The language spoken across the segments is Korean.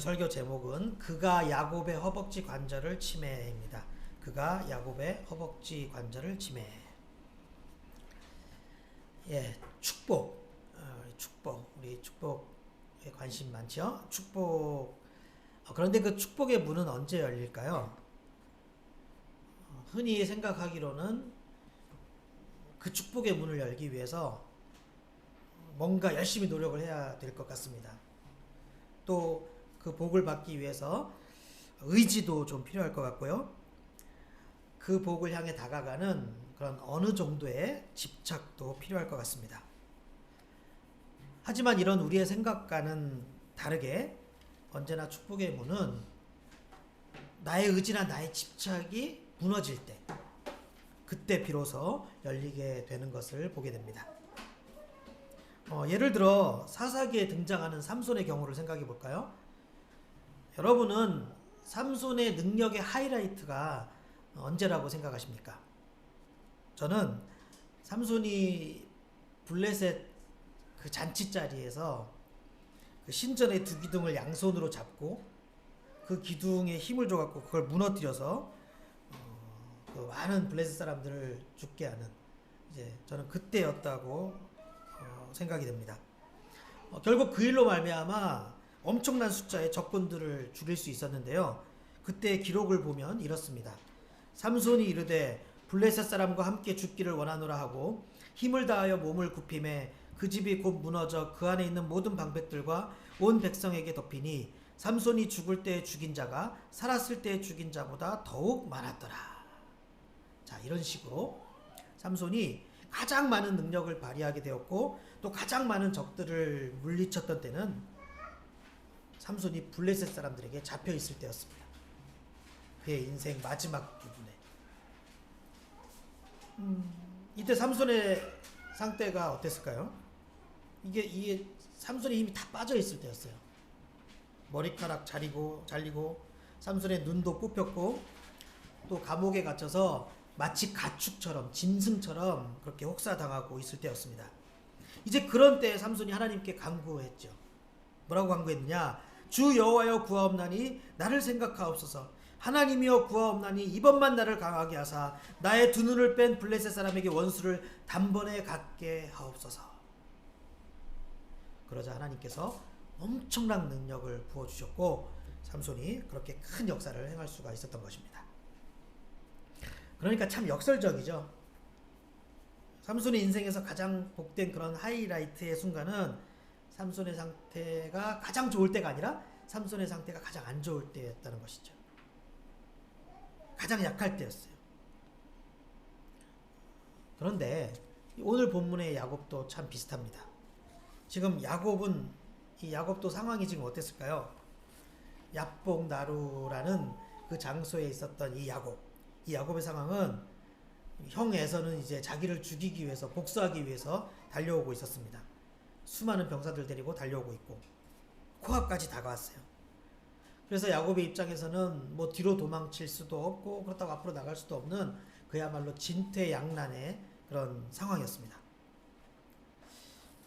오늘 설교 제목은 그가 야곱의 허벅지 관절을 치매입니다. 그가 야곱의 허벅지 관절을 치매. 예, 축복. 우리 축복에 관심 많죠? 축복. 그런데 그 축복의 문은 언제 열릴까요? 흔히 생각하기로는 그 축복의 문을 열기 위해서 뭔가 열심히 노력을 해야 될 것 같습니다. 또 그 복을 받기 위해서 의지도 좀 필요할 것 같고요. 그 복을 향해 다가가는 그런 어느 정도의 집착도 필요할 것 같습니다. 하지만 이런 우리의 생각과는 다르게 언제나 축복의 문은 나의 의지나 나의 집착이 무너질 때, 그때 비로소 열리게 되는 것을 보게 됩니다. 예를 들어 사사기에 등장하는 삼손의 경우를 생각해 볼까요? 여러분은 삼손의 능력의 하이라이트가 언제라고 생각하십니까? 저는 삼손이 블레셋 그 잔치자리에서 그 신전의 두 기둥을 양손으로 잡고 그 기둥에 힘을 줘갖고 그걸 무너뜨려서 그 많은 블레셋 사람들을 죽게 하는, 이제 저는 그때였다고 생각이 됩니다. 결국 그 일로 말미암아 엄청난 숫자의 적군들을 죽일 수 있었는데요. 그때 기록을 보면 이렇습니다. 삼손이 이르되 블레셋 사람과 함께 죽기를 원하노라 하고 힘을 다하여 몸을 굽힘에 그 집이 곧 무너져 그 안에 있는 모든 방백들과 온 백성에게 덮이니 삼손이 죽을 때 죽인 자가 살았을 때 죽인 자보다 더욱 많았더라. 자, 이런 식으로 삼손이 가장 많은 능력을 발휘하게 되었고 또 가장 많은 적들을 물리쳤던 때는 삼손이 블레셋 사람들에게 잡혀 있을 때였습니다. 그의 인생 마지막 부분에. 이때 삼손의 상태가 어땠을까요? 이게 삼손의 힘이 다 빠져 있을 때였어요. 머리카락 잘리고 삼손의 눈도 뽑혔고 또 감옥에 갇혀서 마치 가축처럼 짐승처럼 그렇게 혹사당하고 있을 때였습니다. 이제 그런 때에 삼손이 하나님께 간구했죠. 뭐라고 간구했느냐? 주 여호와여 구하옵나니 나를 생각하옵소서. 하나님이여 구하옵나니 이번만 나를 강하게 하사 나의 두 눈을 뺀 블레셋 사람에게 원수를 단번에 갖게 하옵소서. 그러자 하나님께서 엄청난 능력을 부어주셨고 삼손이 그렇게 큰 역사를 행할 수가 있었던 것입니다. 그러니까 참 역설적이죠. 삼손의 인생에서 가장 복된 그런 하이라이트의 순간은 삼손의 상태가 가장 좋을 때가 아니라 삼손의 상태가 가장 안 좋을 때였다는 것이죠. 가장 약할 때였어요. 그런데 오늘 본문의 야곱도 참 비슷합니다. 지금 이 야곱도 상황이 지금 어땠을까요? 야복 나루라는 그 장소에 있었던 이 야곱의 상황은 형 에서는 이제 자기를 죽이기 위해서, 복수하기 위해서 달려오고 있었습니다. 수많은 병사들 데리고 달려오고 있고 코앞까지 다가왔어요. 그래서 야곱의 입장에서는 뭐 뒤로 도망칠 수도 없고 그렇다고 앞으로 나갈 수도 없는 그야말로 진퇴양난의 그런 상황이었습니다.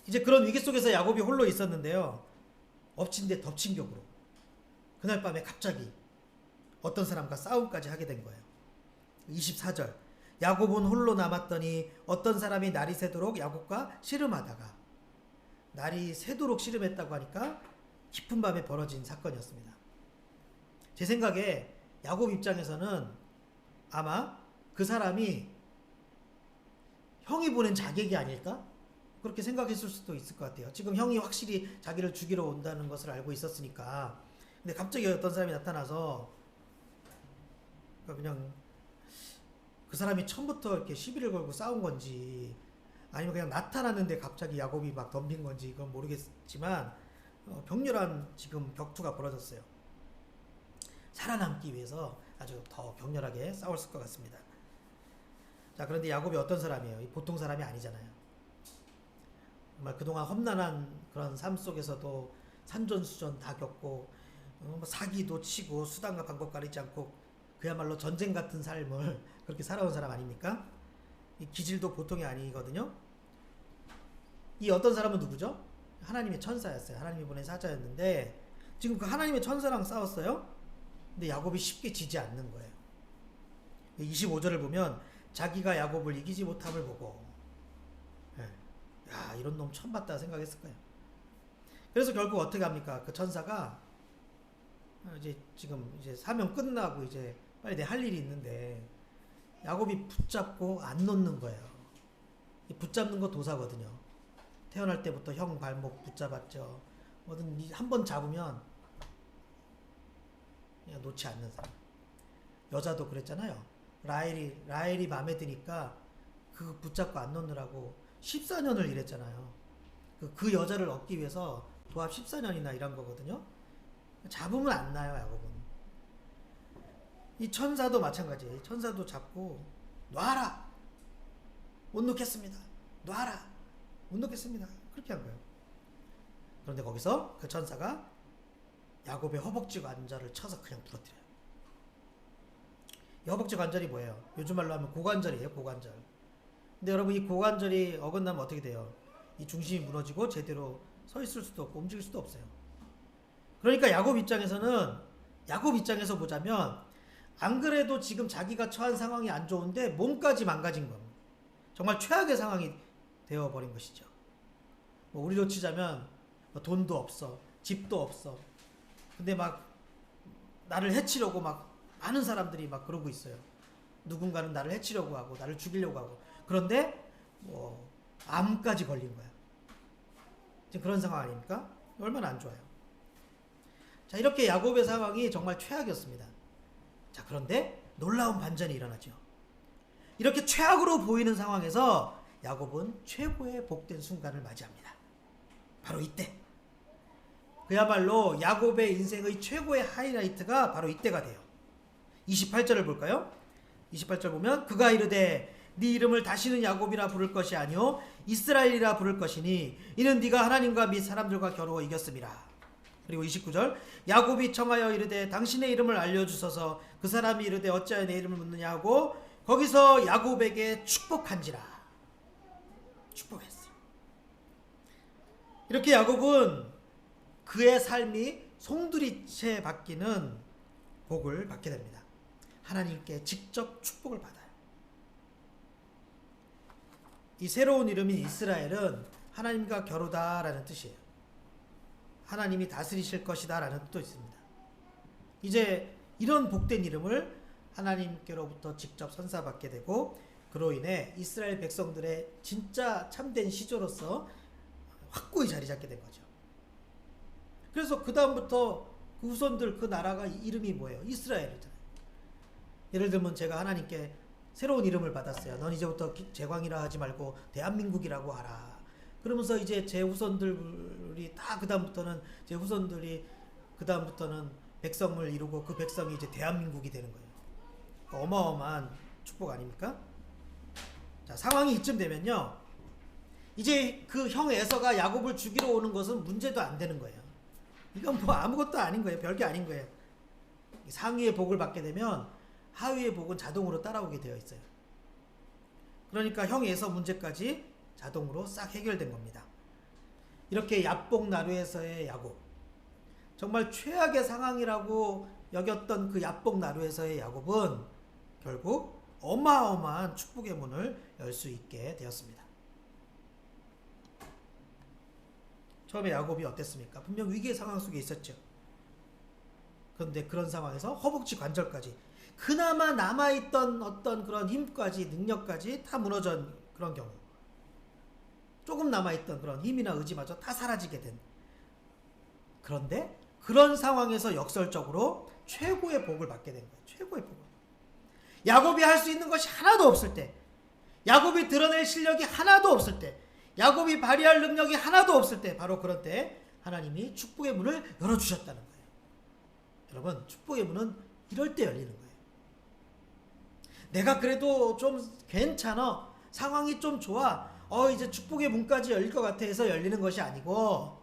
이제 그런 위기 속에서 야곱이 홀로 있었는데요. 엎친 데 덮친 격으로 그날 밤에 갑자기 어떤 사람과 싸움까지 하게 된 거예요. 24절 야곱은 홀로 남았더니 어떤 사람이 날이 새도록 야곱과 씨름하다가, 날이 새도록 씨름했다고 하니까 깊은 밤에 벌어진 사건이었습니다. 제 생각에 야곱 입장에서는 아마 그 사람이 형이 보낸 자객이 아닐까? 그렇게 생각했을 수도 있을 것 같아요. 지금 형이 확실히 자기를 죽이러 온다는 것을 알고 있었으니까. 근데 갑자기 어떤 사람이 나타나서 그냥 그 사람이 처음부터 이렇게 시비를 걸고 싸운 건지 아니면 그냥 나타났는데 갑자기 야곱이 막 덤빈 건지 그건 모르겠지만 격렬한 지금 격투가 벌어졌어요. 살아남기 위해서 아주 더 격렬하게 싸웠을 것 같습니다. 자, 그런데 야곱이 어떤 사람이에요? 보통 사람이 아니잖아요. 정말 그동안 험난한 그런 삶 속에서도 산전수전 다 겪고 사기도 치고 수단과 방법 가리지 않고 그야말로 전쟁 같은 삶을 그렇게 살아온 사람 아닙니까? 이 기질도 보통이 아니거든요. 이 어떤 사람은 누구죠? 하나님의 천사였어요. 하나님이 보낸 사자였는데 지금 그 하나님의 천사랑 싸웠어요. 근데 야곱이 쉽게 지지 않는 거예요. 25절을 보면 자기가 야곱을 이기지 못함을 보고, 야, 이런 놈 처음 봤다 생각했을 거예요. 그래서 결국 어떻게 합니까? 그 천사가 이제 지금 이제 사명 끝나고 이제 빨리 내 할 일이 있는데 야곱이 붙잡고 안 놓는 거예요. 붙잡는 거 도사거든요. 태어날 때부터 형 발목 붙잡았죠. 뭐든 한 번 잡으면 그냥 놓지 않는 사람. 여자도 그랬잖아요. 라헬이 마음에 드니까 그 붙잡고 안 놓느라고 14년을 일했잖아요. 그 여자를 얻기 위해서 도합 14년이나 일한 거거든요. 잡으면 안 나요, 야곱은. 이 천사도 마찬가지예요. 천사도 잡고 놔라. 못 놓겠습니다. 놔라. 못 놓겠습니다. 그렇게 한 거예요. 그런데 거기서 그 천사가 야곱의 허벅지 관절을 쳐서 그냥 부러뜨려요. 이 허벅지 관절이 뭐예요? 요즘 말로 하면 고관절이에요. 고관절. 근데 여러분, 이 고관절이 어긋나면 어떻게 돼요? 이 중심이 무너지고 제대로 서 있을 수도 없고 움직일 수도 없어요. 그러니까 야곱 입장에서 보자면 안 그래도 지금 자기가 처한 상황이 안 좋은데 몸까지 망가진 겁니다. 정말 최악의 상황이 되어버린 것이죠. 뭐 우리로 치자면 뭐 돈도 없어, 집도 없어. 근데 막 나를 해치려고 막 많은 사람들이 막 그러고 있어요. 누군가는 나를 해치려고 하고 나를 죽이려고 하고. 그런데 뭐 암까지 걸린 거야. 지금 그런 상황 아닙니까? 얼마나 안 좋아요. 자, 이렇게 야곱의 상황이 정말 최악이었습니다. 자, 그런데 놀라운 반전이 일어나죠. 이렇게 최악으로 보이는 상황에서 야곱은 최고의 복된 순간을 맞이합니다. 바로 이때. 그야말로 야곱의 인생의 최고의 하이라이트가 바로 이때가 돼요. 28절을 볼까요? 28절 보면 그가 이르되 네 이름을 다시는 야곱이라 부를 것이 아니요 이스라엘이라 부를 것이니 이는 네가 하나님과 및 사람들과 겨루어 이겼음이라. 그리고 29절 야곱이 청하여 이르되 당신의 이름을 알려주소서. 그 사람이 이르되 어찌하여 내 이름을 묻느냐 하고 거기서 야곱에게 축복한지라. 축복했어요. 이렇게 야곱은 그의 삶이 송두리째 바뀌는 복을 받게 됩니다. 하나님께 직접 축복을 받아요. 이 새로운 이름인 이스라엘은 하나님과 겨루다라는 뜻이에요. 하나님이 다스리실 것이다 라는 뜻도 있습니다. 이제 이런 복된 이름을 하나님께로부터 직접 선사받게 되고 그로 인해 이스라엘 백성들의 진짜 참된 시조로서 확고히 자리 잡게 된 거죠. 그래서 그 다음부터 그 후손들 그 나라가 이름이 뭐예요? 이스라엘이잖아요. 예를 들면 제가 하나님께 새로운 이름을 받았어요. 넌 이제부터 제광이라 하지 말고 대한민국이라고 하라. 그러면서 이제 제 후손들이 다 그다음부터는 제 후손들이 그다음부터는 백성을 이루고 그 백성이 이제 대한민국이 되는 거예요. 어마어마한 축복 아닙니까? 자, 상황이 이쯤 되면요. 이제 그 형 에서가 야곱을 죽이러 오는 것은 문제도 안 되는 거예요. 이건 뭐 아무것도 아닌 거예요. 별게 아닌 거예요. 상위의 복을 받게 되면 하위의 복은 자동으로 따라오게 되어 있어요. 그러니까 형 에서 문제까지 자동으로 싹 해결된 겁니다. 이렇게 야복 나루에서의 야곱, 정말 최악의 상황이라고 여겼던 그 야복 나루에서의 야곱은 결국 어마어마한 축복의 문을 열 수 있게 되었습니다. 처음에 야곱이 어땠습니까? 분명 위기의 상황 속에 있었죠. 그런데 그런 상황에서 허벅지 관절까지 그나마 남아있던 어떤 그런 힘까지 능력까지 다 무너진 그런 경우, 조금 남아있던 그런 힘이나 의지마저 다 사라지게 된. 그런데 그런 상황에서 역설적으로 최고의 복을 받게 된 거예요. 최고의 복을. 야곱이 할 수 있는 것이 하나도 없을 때, 야곱이 드러낼 실력이 하나도 없을 때, 야곱이 발휘할 능력이 하나도 없을 때, 바로 그런 때 하나님이 축복의 문을 열어주셨다는 거예요. 여러분, 축복의 문은 이럴 때 열리는 거예요. 내가 그래도 좀 괜찮아, 상황이 좀 좋아, 이제 축복의 문까지 열릴 것 같아 해서 열리는 것이 아니고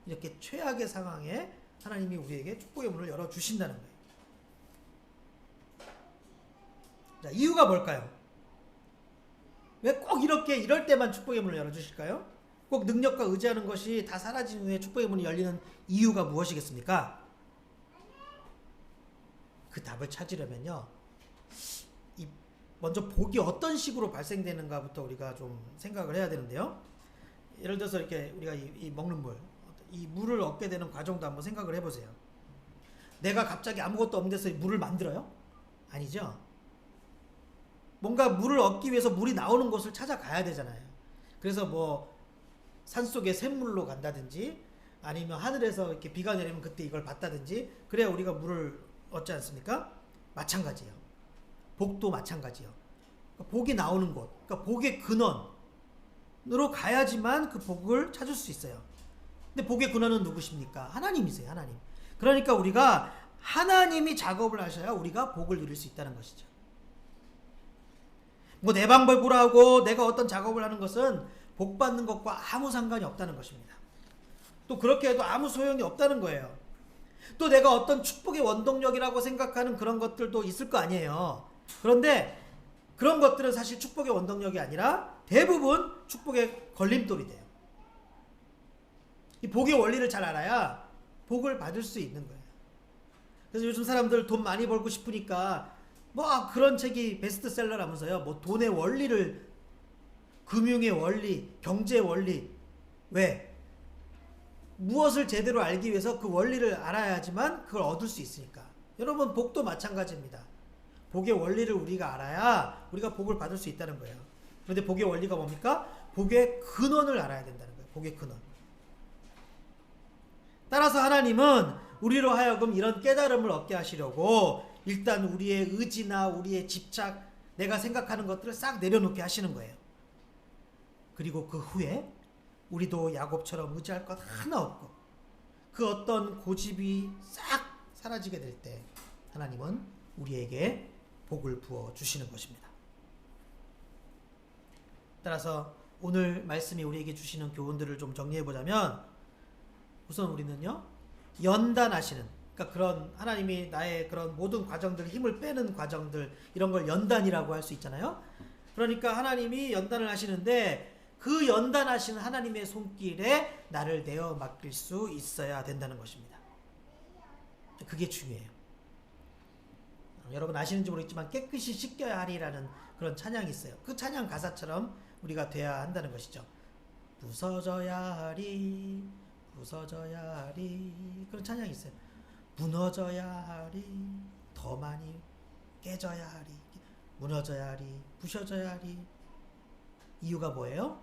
이렇게 최악의 상황에 하나님이 우리에게 축복의 문을 열어주신다는 거예요. 자, 이유가 뭘까요? 왜 꼭 이럴 때만 축복의 문을 열어주실까요? 꼭 능력과 의지하는 것이 다 사라진 후에 축복의 문이 열리는 이유가 무엇이겠습니까? 그 답을 찾으려면요, 먼저 복이 어떤 식으로 발생되는가부터 우리가 좀 생각을 해야 되는데요. 예를 들어서 이렇게 우리가 이 먹는 물, 이 물을 얻게 되는 과정도 한번 생각을 해보세요. 내가 갑자기 아무것도 없는 데서 물을 만들어요? 아니죠. 뭔가 물을 얻기 위해서 물이 나오는 곳을 찾아가야 되잖아요. 그래서 뭐 산속에 샘물로 간다든지 아니면 하늘에서 이렇게 비가 내리면 그때 이걸 봤다든지 그래야 우리가 물을 얻지 않습니까? 마찬가지예요. 복도 마찬가지예요. 그러니까 복이 나오는 곳, 그러니까 복의 근원으로 가야지만 그 복을 찾을 수 있어요. 근데 복의 근원은 누구십니까? 하나님이세요. 하나님. 그러니까 우리가 하나님이 작업을 하셔야 우리가 복을 누릴 수 있다는 것이죠. 뭐 내 방법으로 하고 내가 어떤 작업을 하는 것은 복 받는 것과 아무 상관이 없다는 것입니다. 또 그렇게 해도 아무 소용이 없다는 거예요. 또 내가 어떤 축복의 원동력이라고 생각하는 그런 것들도 있을 거 아니에요. 그런데 그런 것들은 사실 축복의 원동력이 아니라 대부분 축복의 걸림돌이 돼요. 이 복의 원리를 잘 알아야 복을 받을 수 있는 거예요. 그래서 요즘 사람들 돈 많이 벌고 싶으니까 뭐 그런 책이 베스트셀러라면서요. 뭐 돈의 원리를, 금융의 원리, 경제의 원리. 왜? 무엇을 제대로 알기 위해서 그 원리를 알아야지만 그걸 얻을 수 있으니까. 여러분 복도 마찬가지입니다. 복의 원리를 우리가 알아야 우리가 복을 받을 수 있다는 거예요. 그런데 복의 원리가 뭡니까? 복의 근원을 알아야 된다는 거예요. 복의 근원. 따라서 하나님은 우리로 하여금 이런 깨달음을 얻게 하시려고 일단 우리의 의지나 우리의 집착, 내가 생각하는 것들을 싹 내려놓게 하시는 거예요. 그리고 그 후에 우리도 야곱처럼 의지할 것 하나 없고 그 어떤 고집이 싹 사라지게 될 때 하나님은 우리에게 복을 부어 주시는 것입니다. 따라서 오늘 말씀이 우리에게 주시는 교훈들을 좀 정리해 보자면, 우선 우리는요, 연단하시는, 그러니까 그런 하나님이 나의 그런 모든 과정들, 힘을 빼는 과정들, 이런 걸 연단이라고 할 수 있잖아요. 그러니까 하나님이 연단을 하시는데 그 연단하시는 하나님의 손길에 나를 내어 맡길 수 있어야 된다는 것입니다. 그게 중요해요. 여러분 아시는지 모르겠지만 깨끗이 씻겨야 하리라는 그런 찬양이 있어요. 그 찬양 가사처럼 우리가 돼야 한다는 것이죠. 부서져야 하리, 부서져야 하리, 그런 찬양이 있어요. 무너져야 하리, 더 많이 깨져야 하리, 무너져야 하리, 부셔져야 하리. 이유가 뭐예요?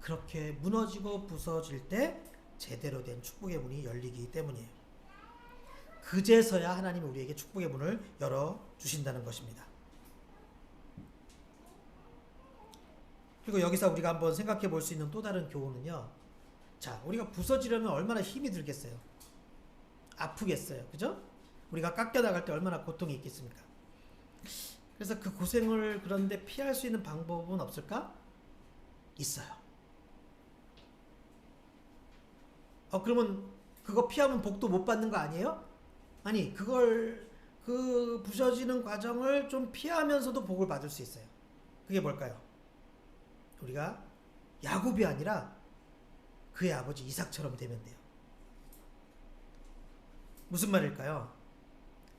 그렇게 무너지고 부서질 때 제대로 된 축복의 문이 열리기 때문이에요. 그제서야 하나님이 우리에게 축복의 문을 열어주신다는 것입니다. 그리고 여기서 우리가 한번 생각해 볼 수 있는 또 다른 교훈은요, 자, 우리가 부서지려면 얼마나 힘이 들겠어요? 아프겠어요. 그죠? 우리가 깎여나갈 때 얼마나 고통이 있겠습니까? 그래서 그 고생을 그런데 피할 수 있는 방법은 없을까? 있어요. 그러면 그거 피하면 복도 못 받는 거 아니에요? 아니, 그 부서지는 과정을 좀 피하면서도 복을 받을 수 있어요. 그게 뭘까요? 우리가 야곱이 아니라 그의 아버지 이삭처럼 되면 돼요. 무슨 말일까요?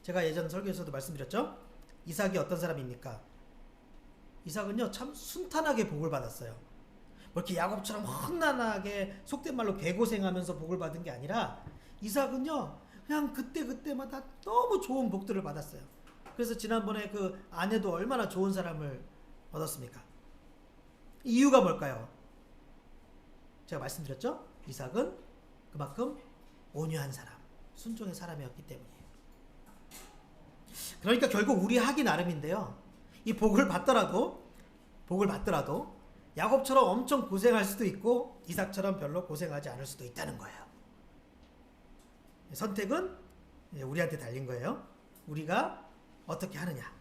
제가 예전 설교에서도 말씀드렸죠? 이삭이 어떤 사람입니까? 이삭은요, 참 순탄하게 복을 받았어요. 뭐 이렇게 야곱처럼 험난하게 속된 말로 개고생하면서 복을 받은 게 아니라 이삭은요, 그냥 그때마다 너무 좋은 복들을 받았어요. 그래서 지난번에 그 아내도 얼마나 좋은 사람을 얻었습니까? 이유가 뭘까요? 제가 말씀드렸죠? 이삭은 그만큼 온유한 사람, 순종의 사람이었기 때문이에요. 그러니까 결국 우리 하기 나름인데요, 이 복을 받더라도 야곱처럼 엄청 고생할 수도 있고 이삭처럼 별로 고생하지 않을 수도 있다는 거예요. 선택은 우리한테 달린 거예요. 우리가 어떻게 하느냐.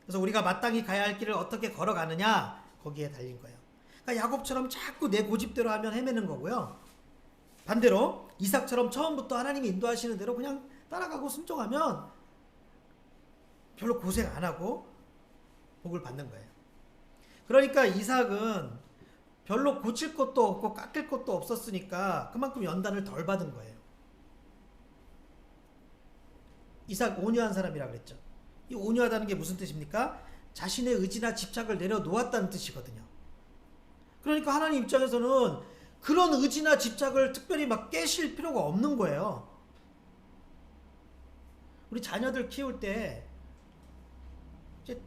그래서 우리가 마땅히 가야 할 길을 어떻게 걸어가느냐, 거기에 달린 거예요. 그러니까 야곱처럼 자꾸 내 고집대로 하면 헤매는 거고요. 반대로 이삭처럼 처음부터 하나님이 인도하시는 대로 그냥 따라가고 순종하면 별로 고생 안 하고 복을 받는 거예요. 그러니까 이삭은 별로 고칠 것도 없고 깎일 것도 없었으니까 그만큼 연단을 덜 받은 거예요. 이삭 온유한 사람이라 그랬죠. 이 온유하다는 게 무슨 뜻입니까? 자신의 의지나 집착을 내려놓았다는 뜻이거든요. 그러니까 하나님 입장에서는 그런 의지나 집착을 특별히 막 깨실 필요가 없는 거예요. 우리 자녀들 키울 때 이제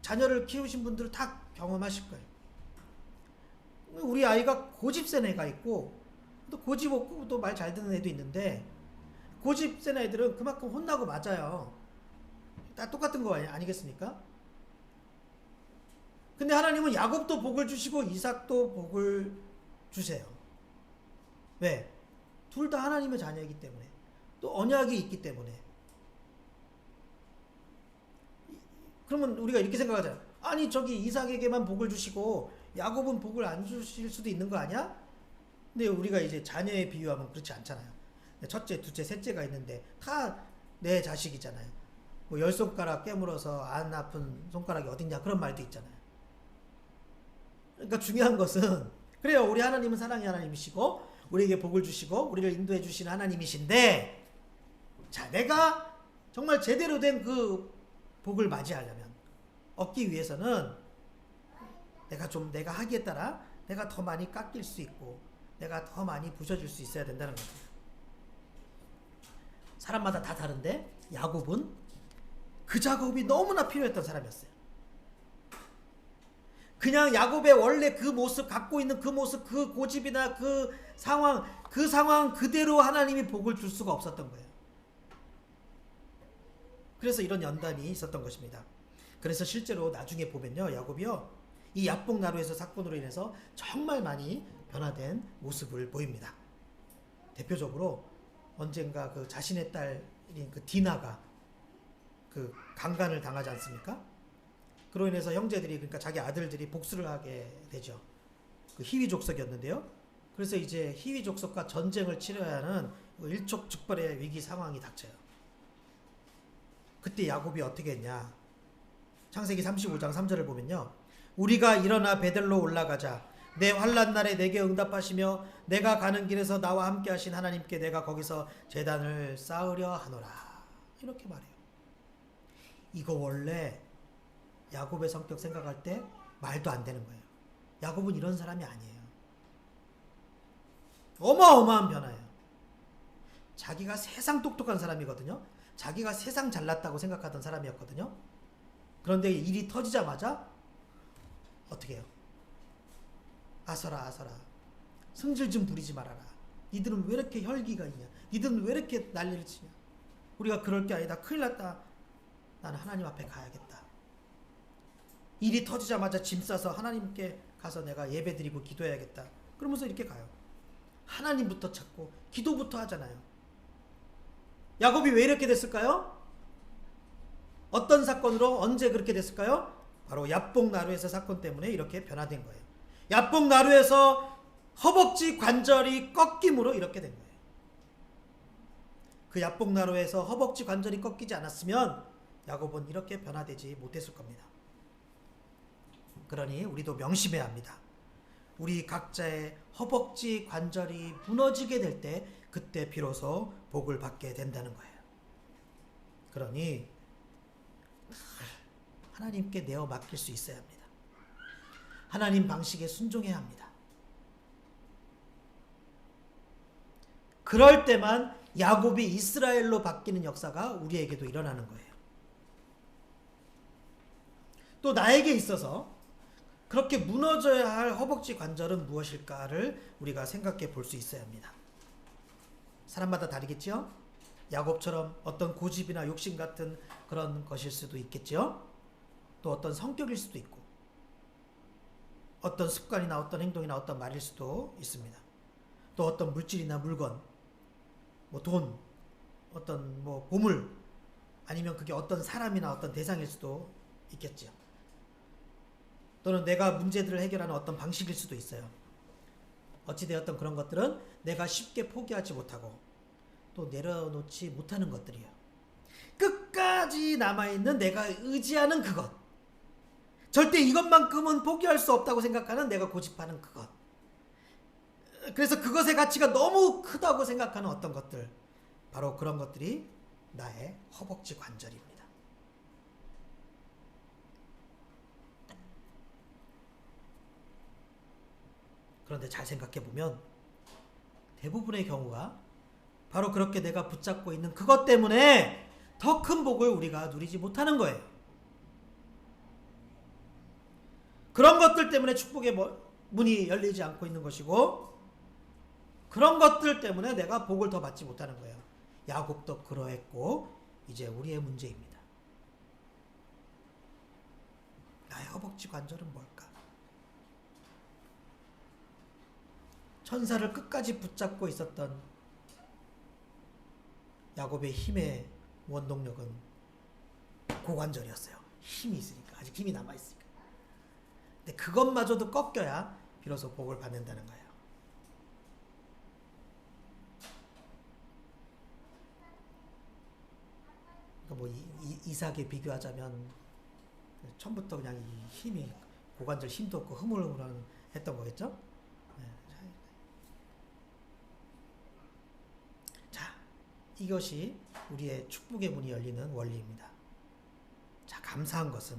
자녀를 키우신 분들은 다 경험하실 거예요. 우리 아이가 고집센 애가 있고 또 고집 없고 또 말 잘 듣는 애도 있는데, 고집센 애들은 그만큼 혼나고 맞아요. 다 똑같은 거 아니겠습니까? 근데 하나님은 야곱도 복을 주시고 이삭도 복을 주세요. 왜? 둘 다 하나님의 자녀이기 때문에, 또 언약이 있기 때문에. 그러면 우리가 이렇게 생각하잖아요. 아니 저기 이삭에게만 복을 주시고 야곱은 복을 안 주실 수도 있는 거 아니야? 근데 우리가 이제 자녀에 비유하면 그렇지 않잖아요. 첫째, 둘째, 셋째가 있는데 다 내 자식이잖아요. 뭐 10손가락 깨물어서 안 아픈 손가락이 어딨냐 그런 말도 있잖아요. 그러니까 중요한 것은, 그래요, 우리 하나님은 사랑의 하나님이시고 우리에게 복을 주시고 우리를 인도해 주시는 하나님이신데, 자, 내가 정말 제대로 된 그 복을 맞이하려면, 얻기 위해서는 내가 하기에 따라 내가 더 많이 깎일 수 있고 내가 더 많이 부셔질 수 있어야 된다는 겁니다. 사람마다 다 다른데 야곱은 그 작업이 너무나 필요했던 사람이었어요. 그냥 야곱의 원래 그 모습, 갖고 있는 그 모습, 그 고집이나 그 상황 그대로 하나님이 복을 줄 수가 없었던 거예요. 그래서 이런 연단이 있었던 것입니다. 그래서 실제로 나중에 보면요, 야곱이요, 이 야복나루에서 사건으로 인해서 정말 많이 변화된 모습을 보입니다. 대표적으로 언젠가 그 자신의 딸인 그 디나가 그 강간을 당하지 않습니까? 그로 인해서 형제들이, 그러니까 자기 아들들이 복수를 하게 되죠. 그 히위 족속이었는데요. 그래서 이제 히위 족속과 전쟁을 치러야 하는 일촉즉발의 위기 상황이 닥쳐요. 그때 야곱이 어떻게 했냐? 창세기 35장 3절을 보면요, 우리가 일어나 베델로 올라가자. 내 환난 날에 내게 응답하시며 내가 가는 길에서 나와 함께 하신 하나님께 내가 거기서 제단을 쌓으려 하노라. 이렇게 말해요. 이거 원래 야곱의 성격 생각할 때 말도 안 되는 거예요. 야곱은 이런 사람이 아니에요. 어마어마한 변화예요. 자기가 세상 똑똑한 사람이거든요. 자기가 세상 잘났다고 생각하던 사람이었거든요. 그런데 일이 터지자마자 어떻게 해요? 아서라 성질 좀 부리지 말아라. 니들은 왜 이렇게 혈기가 있냐? 니들은 왜 이렇게 난리를 치냐? 우리가 그럴 게 아니다. 큰일 났다. 나는 하나님 앞에 가야겠다. 일이 터지자마자 짐 싸서 하나님께 가서 내가 예배 드리고 기도해야겠다. 그러면서 이렇게 가요. 하나님부터 찾고 기도부터 하잖아요. 야곱이 왜 이렇게 됐을까요? 어떤 사건으로 언제 그렇게 됐을까요? 바로 야복나루에서 사건 때문에 이렇게 변화된 거예요. 야복나루에서 허벅지 관절이 꺾임으로 이렇게 된 거예요. 그 야복나루에서 허벅지 관절이 꺾이지 않았으면 야곱은 이렇게 변화되지 못했을 겁니다. 그러니 우리도 명심해야 합니다. 우리 각자의 허벅지 관절이 무너지게 될 때 그때 비로소 복을 받게 된다는 거예요. 그러니 하나님께 내어 맡길 수 있어야 합니다. 하나님 방식에 순종해야 합니다. 그럴 때만 야곱이 이스라엘로 바뀌는 역사가 우리에게도 일어나는 거예요. 또 나에게 있어서 그렇게 무너져야 할 허벅지 관절은 무엇일까를 우리가 생각해 볼 수 있어야 합니다. 사람마다 다르겠죠? 야곱처럼 어떤 고집이나 욕심 같은 그런 것일 수도 있겠죠? 또 어떤 성격일 수도 있고, 어떤 습관이나 어떤 행동이나 어떤 말일 수도 있습니다. 또 어떤 물질이나 물건, 뭐 돈, 어떤 뭐 보물, 아니면 그게 어떤 사람이나 어떤 대상일 수도 있겠죠. 또는 내가 문제들을 해결하는 어떤 방식일 수도 있어요. 어찌되었던 그런 것들은 내가 쉽게 포기하지 못하고 또 내려놓지 못하는 것들이에요. 끝까지 남아있는 내가 의지하는 그것, 절대 이것만큼은 포기할 수 없다고 생각하는 내가 고집하는 그것. 그래서 그것의 가치가 너무 크다고 생각하는 어떤 것들. 바로 그런 것들이 나의 허벅지 관절입니다. 그런데 잘 생각해 보면 대부분의 경우가 바로 그렇게 내가 붙잡고 있는 그것 때문에 더 큰 복을 우리가 누리지 못하는 거예요. 그런 것들 때문에 축복의 문이 열리지 않고 있는 것이고, 그런 것들 때문에 내가 복을 더 받지 못하는 거예요. 야곱도 그러했고 이제 우리의 문제입니다. 나의 허벅지 관절은 뭘까? 천사를 끝까지 붙잡고 있었던 야곱의 힘의 원동력은 고관절이었어요. 힘이 있으니까, 아직 힘이 남아있으니까. 근데 그것마저도 꺾여야 비로소 복을 받는다는 거예요. 그러니까 뭐 이삭에 비교하자면 처음부터 그냥 이 힘이, 고관절 힘도 없고 흐물흐물한 했던 거겠죠? 자, 이것이 우리의 축복의 문이 열리는 원리입니다. 자, 감사한 것은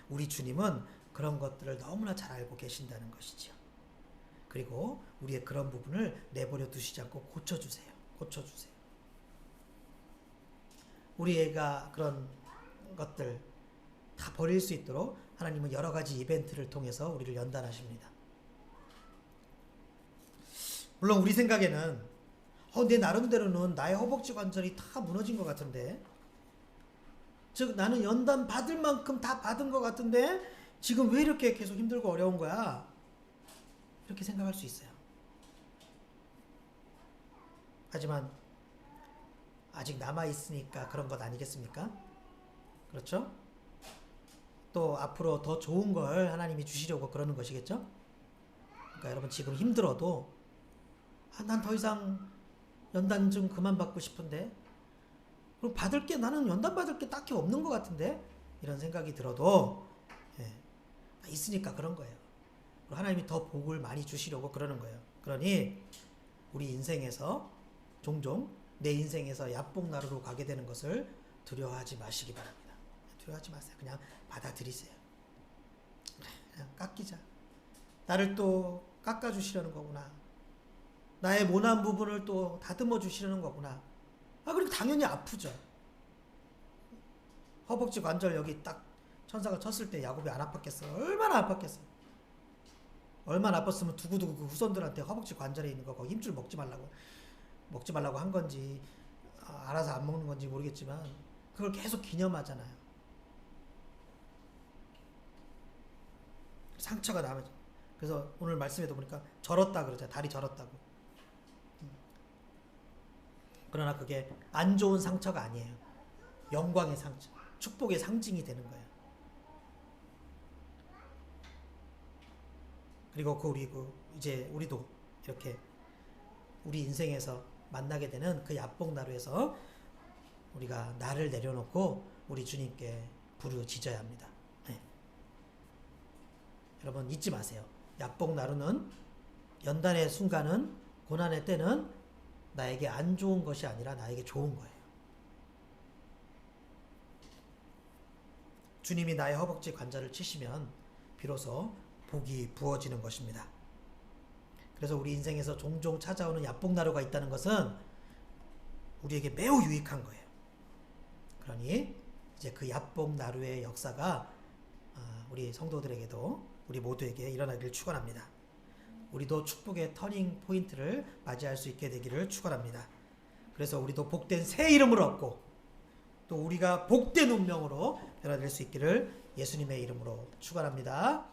우리 주님은 그런 것들을 너무나 잘 알고 계신다는 것이지요. 그리고 우리의 그런 부분을 내버려 두시지 않고 고쳐주세요. 우리 애가 그런 것들 다 버릴 수 있도록 하나님은 여러 가지 이벤트를 통해서 우리를 연단하십니다. 물론 우리 생각에는 내 나름대로는 나의 허벅지 관절이 다 무너진 것 같은데, 즉 나는 연단 받을 만큼 다 받은 것 같은데 지금 왜 이렇게 계속 힘들고 어려운 거야? 이렇게 생각할 수 있어요. 하지만 아직 남아있으니까 그런 것 아니겠습니까? 그렇죠? 또 앞으로 더 좋은 걸 하나님이 주시려고 그러는 것이겠죠? 그러니까 여러분 지금 힘들어도 난 더 이상 연단 좀 그만 받고 싶은데, 그럼 나는 연단 받을 게 딱히 없는 것 같은데, 이런 생각이 들어도 있으니까 그런 거예요. 하나님이 더 복을 많이 주시려고 그러는 거예요. 그러니 우리 인생에서 종종 내 인생에서 야복나루로 가게 되는 것을 두려워하지 마시기 바랍니다. 두려워하지 마세요. 그냥 받아들이세요. 그냥 깎이자. 나를 또 깎아주시려는 거구나. 나의 모난 부분을 또 다듬어 주시려는 거구나. 그리고 당연히 아프죠. 허벅지 관절 여기 딱 천사가 쳤을 때 야곱이 안 아팠겠어. 얼마나 아팠겠어. 얼마나 아팠으면 두고두고 그 후손들한테 허벅지 관절에 있는 거 거기 힘줄 먹지 말라고 한 건지 알아서 안 먹는 건지 모르겠지만 그걸 계속 기념하잖아요. 상처가 남아져. 그래서 오늘 말씀에도 보니까 절었다 그러잖아요. 다리 절었다고. 그러나 그게 안 좋은 상처가 아니에요. 영광의 상처, 축복의 상징이 되는 거예요. 그리고 이제 우리도 이렇게 우리 인생에서 만나게 되는 그 야복나루에서 우리가 나를 내려놓고 우리 주님께 부르짖어야 합니다. 네. 여러분 잊지 마세요. 야복나루는 연단의 순간은, 고난의 때는 나에게 안 좋은 것이 아니라 나에게 좋은 거예요. 주님이 나의 허벅지 관절을 치시면 비로소 복이 부어지는 것입니다. 그래서 우리 인생에서 종종 찾아오는 야복나루가 있다는 것은 우리에게 매우 유익한 거예요. 그러니 이제 그 야복나루의 역사가 우리 성도들에게도, 우리 모두에게 일어나기를 축원합니다. 우리도 축복의 터닝 포인트를 맞이할 수 있게 되기를 축원합니다. 그래서 우리도 복된 새 이름을 얻고 또 우리가 복된 운명으로 변화될 수 있기를 예수님의 이름으로 축원합니다.